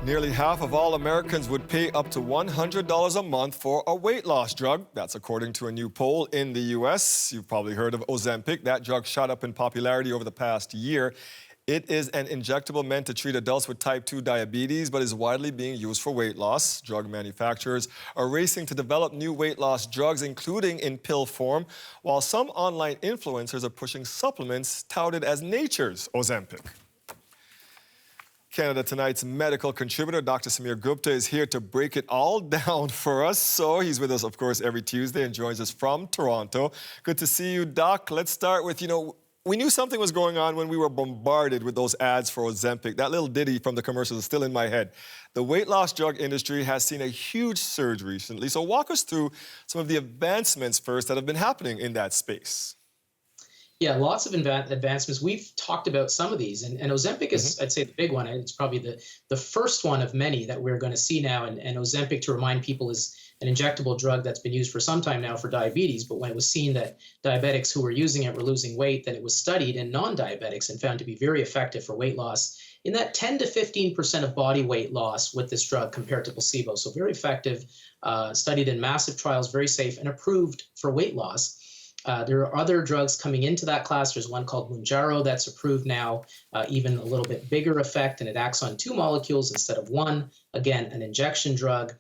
Nearly half of all Americans would pay up to $100 a month for a weight loss drug. That's according to a new poll in the U.S. You've probably heard of Ozempic. That drug shot up in popularity over the past year. It is an injectable meant to treat adults with type 2 diabetes, but is widely being used for weight loss. Drug manufacturers are racing to develop new weight loss drugs, including in pill form, while some online influencers are pushing supplements touted as nature's Ozempic. Canada Tonight's medical contributor, Dr. Samir Gupta, is here to break it all down for us. So he's with us, of course, every Tuesday and joins us from Toronto. Good to see you, Doc. Let's start with, we knew something was going on when we were bombarded with those ads for Ozempic. That little ditty from the commercials is still in my head. The weight loss drug industry has seen a huge surge recently. So walk us through some of the advancements first that have been happening in that space. Yeah, lots of advancements. We've talked about some of these, and Ozempic is, I'd say, the big one. It's probably the first one of many that we're going to see now. And Ozempic, to remind people, is an injectable drug that's been used for some time now for diabetes. But when it was seen that diabetics who were using it were losing weight, then it was studied in non-diabetics and found to be very effective for weight loss in that 10 to 15% of body weight loss with this drug compared to placebo. So very effective, studied in massive trials, very safe, and approved for weight loss. There are other drugs coming into that class. There's one called Mounjaro that's approved now, even a little bit bigger effect, and it acts on 2 molecules instead of 1. Again, an injection drug.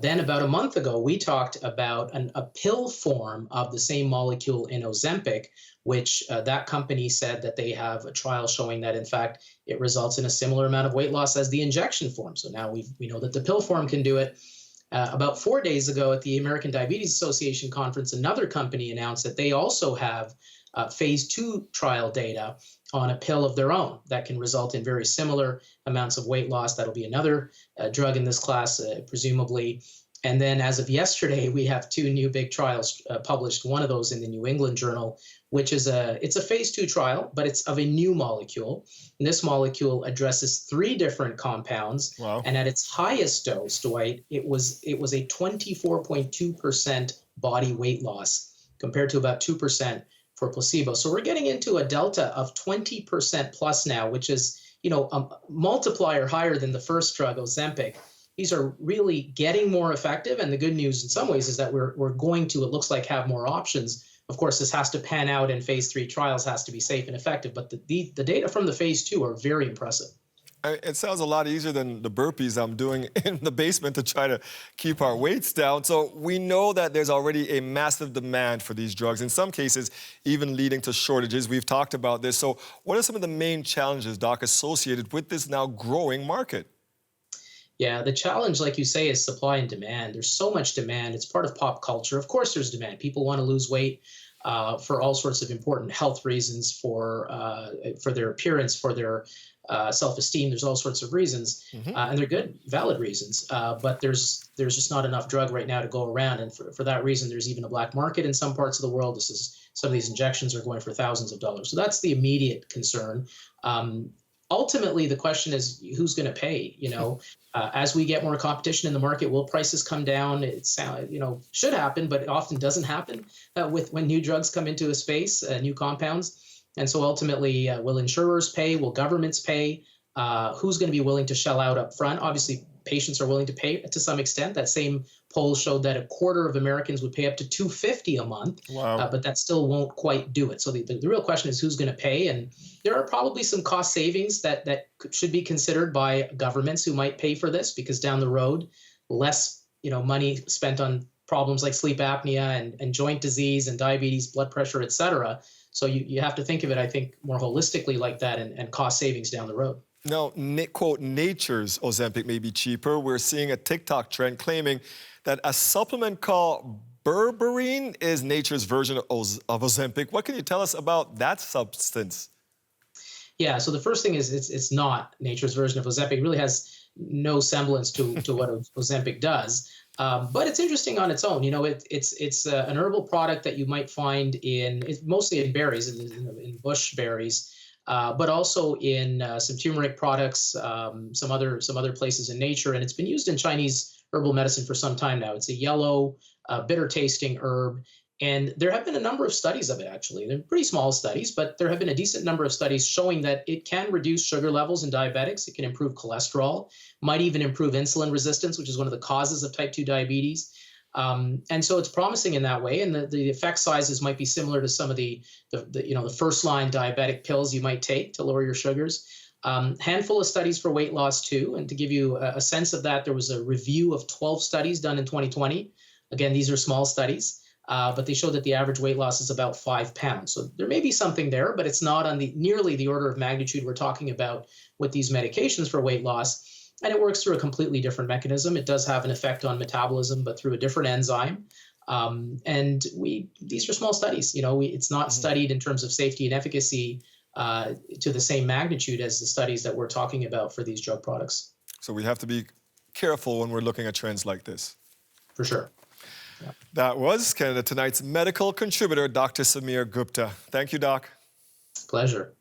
Then about a month ago, we talked about a pill form of the same molecule in Ozempic, which that company said that they have a trial showing that, in fact, it results in a similar amount of weight loss as the injection form. So now we know that the pill form can do it. About 4 days ago at the American Diabetes Association conference, another company announced that they also have phase 2 trial data on a pill of their own that can result in very similar amounts of weight loss. That'll be another drug in this class, presumably. And then as of yesterday, we have 2 new big trials published, one of those in the New England Journal, which is it's a phase 2 trial, but it's of a new molecule. And this molecule addresses 3 different compounds. Wow. And at its highest dose, Dwight, it was a 24.2% body weight loss compared to about 2% for placebo. So we're getting into a delta of 20% plus now, which is, a multiplier higher than the first drug, Ozempic. These are really getting more effective, and the good news in some ways is that we're going to, it looks like, have more options. Of course, this has to pan out in phase 3 trials, has to be safe and effective, but the data from the phase 2 are very impressive. It sounds a lot easier than the burpees I'm doing in the basement to try to keep our weights down. So we know that there's already a massive demand for these drugs, in some cases even leading to shortages. We've talked about this. So what are some of the main challenges, Doc, associated with this now growing market? Yeah, the challenge, like you say, is supply and demand. There's so much demand. It's part of pop culture. Of course, there's demand. People want to lose weight for all sorts of important health reasons, for their appearance, for their self-esteem. There's all sorts of reasons, and they're good, valid reasons. But there's just not enough drug right now to go around, and for that reason, there's even a black market in some parts of the world. Some of these injections are going for thousands of dollars. So that's the immediate concern. Ultimately, the question is who's going to pay. As we get more competition in the market, will prices come down? It should happen, but it often doesn't happen when new drugs come into a space, new compounds. And so ultimately, will insurers pay? Will governments pay? Who's going to be willing to shell out up front? Obviously, patients are willing to pay to some extent. That same poll showed that a quarter of Americans would pay up to $250 a month, wow. But that still won't quite do it. So the real question is who's going to pay? And there are probably some cost savings that should be considered by governments who might pay for this, because down the road, less money spent on problems like sleep apnea and joint disease and diabetes, blood pressure, et cetera. So you have to think of it, I think, more holistically like that, and cost savings down the road. Now, quote, nature's Ozempic may be cheaper. We're seeing a TikTok trend claiming that a supplement called Berberine is nature's version of Ozempic. What can you tell us about that substance? Yeah, so the first thing is it's not nature's version of Ozempic. It really has no semblance to what Ozempic does. But it's interesting on its own. It's an herbal product that you might find mostly in berries, in bush berries. But also in some turmeric products, some other places in nature, and it's been used in Chinese herbal medicine for some time now. It's a yellow, bitter-tasting herb, And there have been a number of studies of it, actually. They're pretty small studies, but there have been a decent number of studies showing that it can reduce sugar levels in diabetics. It can improve cholesterol, might even improve insulin resistance, which is one of the causes of type 2 diabetes. And so it's promising in that way. And the effect sizes might be similar to some of the first line diabetic pills you might take to lower your sugars. Handful of studies for weight loss too. And to give you a sense of that, there was a review of 12 studies done in 2020. Again, these are small studies. But they show that the average weight loss is about 5 pounds. So there may be something there, but it's not on nearly the order of magnitude we're talking about with these medications for weight loss. And it works through a completely different mechanism. It does have an effect on metabolism, but through a different enzyme. These are small studies. It's not studied in terms of safety and efficacy to the same magnitude as the studies that we're talking about for these drug products. So we have to be careful when we're looking at trends like this. For sure. Yeah. That was Canada Tonight's medical contributor, Dr. Samir Gupta. Thank you, Doc. Pleasure.